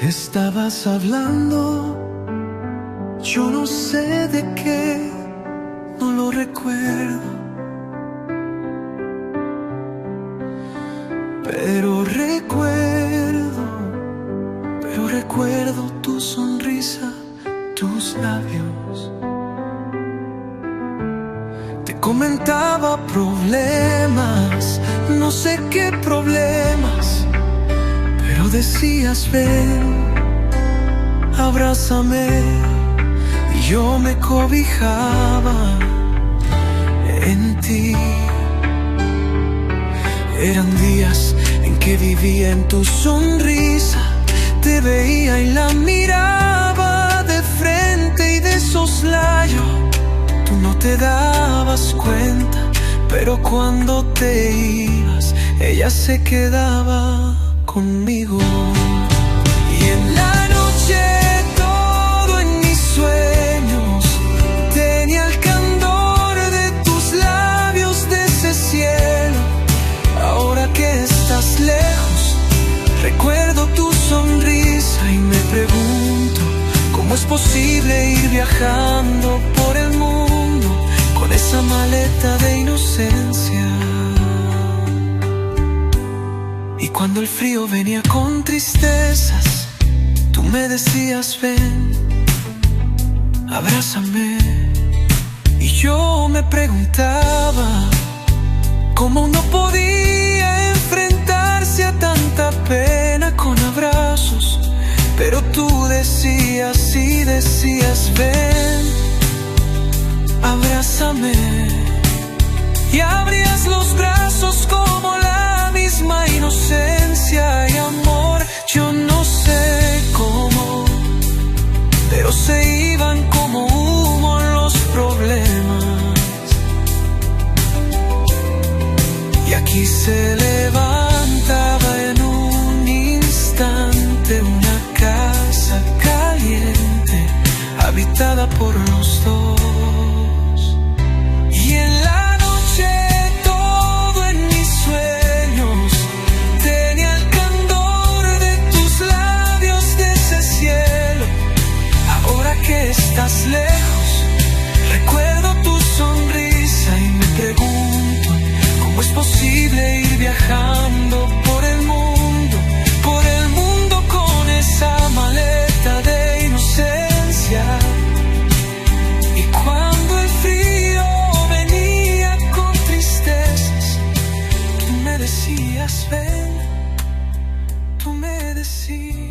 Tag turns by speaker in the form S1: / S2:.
S1: estabas hablando? Yo no sé de qué, no lo recuerdo. Pero recuerdo tu sonrisa, tus labios. Te comentaba problemas, no sé qué problemas, pero decías ven, abrázame, y yo me cobijaba en ti. Eran días en que vivía en tu sonrisa, te veía y la miraba de frente y de soslayo. Tú no te dabas cuenta, pero cuando te ibas, ella se quedaba conmigo. Y en la noche todo en mis sueños tenía el candor de tus labios, de ese cielo. Ahora que estás lejos, recuerdo tu sonrisa y me pregunto cómo es posible ir viajando por el mundo con esa maleta de inocencia. Y cuando el frío venía con tristezas, tú me decías ven, abrázame. Y yo me preguntaba cómo uno podía enfrentarse a tanta pena con abrazos. Pero tú decías y decías ven, abrázame. Y abrías los brazos como la misma inocencia y amor. Yo no sé cómo, pero se iban como humo los problemas. Y aquí se levantaba en un instante una casa caliente, habitada por los dos. Y en la noche todo en mis sueños tenía el candor de tus labios, de ese cielo. Ahora que estás lejos, recuerdo tu sonrisa y me pregunto cómo es posible ir viajando por el mundo con esa maleta de inocencia. Y cuando el frío venía con tristezas, tú me decías ven, tú me decías